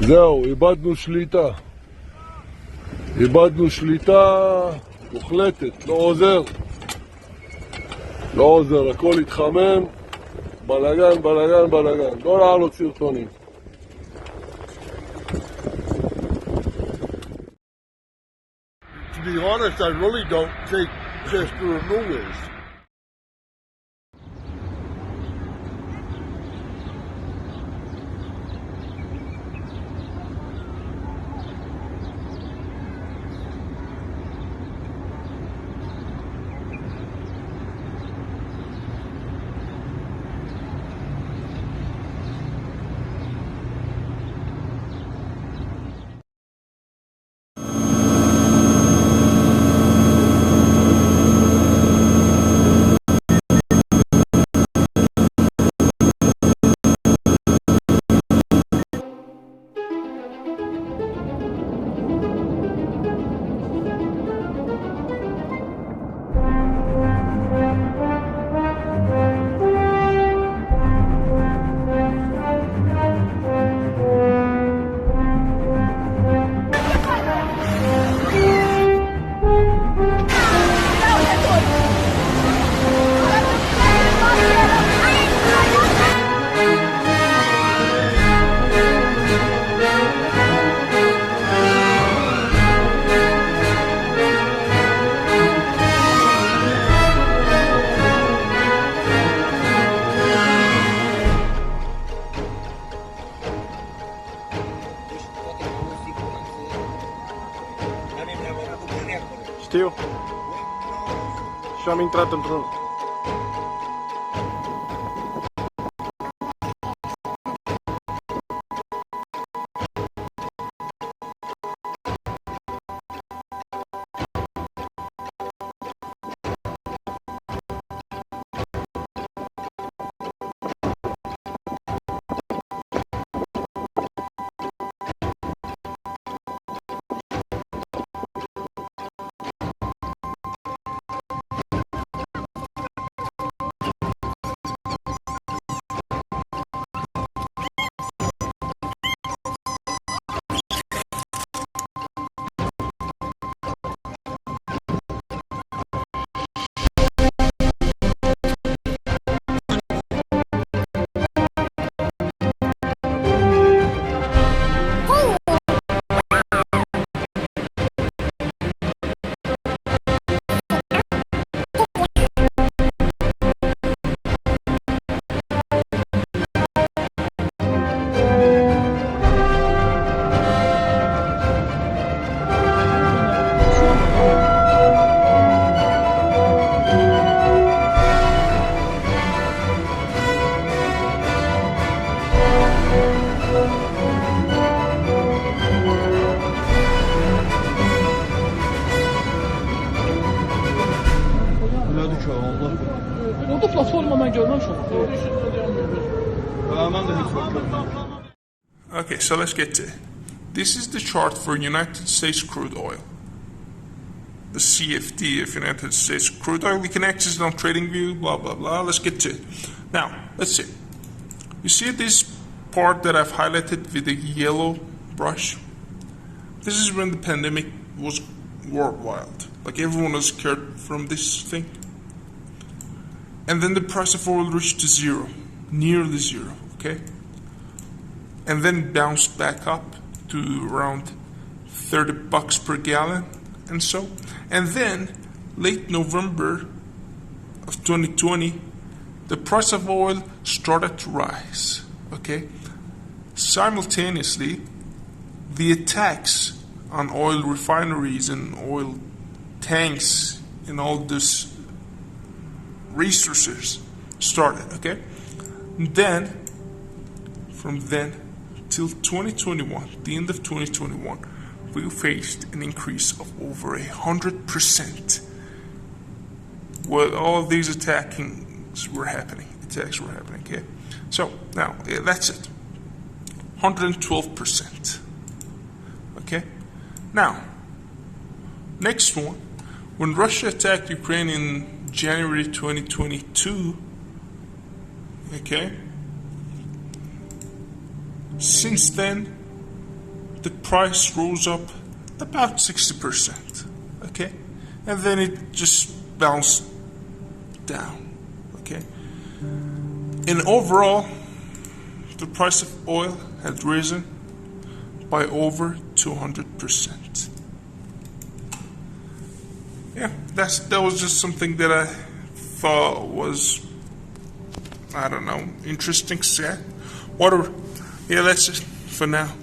זהו, איבדנו שליטה מוחלטת, לא עוזר, הכל התחמם, בלגן, לא לעלות סרטונים. To be honest, I really don't take just the removers. Știu. Și am intrat într-un... Orada platforma mən görməmişəm. Okay, so let's get to it. This is the chart for United States crude oil. The CFD of United States crude oil. We can access it on TradingView, blah, blah, blah. Let's get to it. Now, let's see. You see this part that I've highlighted with the yellow brush? This is when the pandemic was worldwide. Like everyone was scared from this thing. And then the price of oil reached to zero, nearly zero, okay? And then bounced back up to around 30 bucks per gallon and so. And then late November of 2020, the price of oil started to rise, okay? Simultaneously, the attacks on oil refineries and oil tanks and all this resources started, okay? And then, from then till 2021, the end of 2021, we faced an increase of over 100%. Well, all of these attacks were happening, okay? So, now, that's it. 112%, okay? Now, next one, when Russia attacked Ukraine in January 2022, okay? Since then, the price rose up about 60%. Okay, and then it just bounced down. Okay, and overall, the price of oil had risen by over 200%. Yeah, that was just something that I thought was, I don't know, interesting. Set. Whatever. Yeah, that's it for now.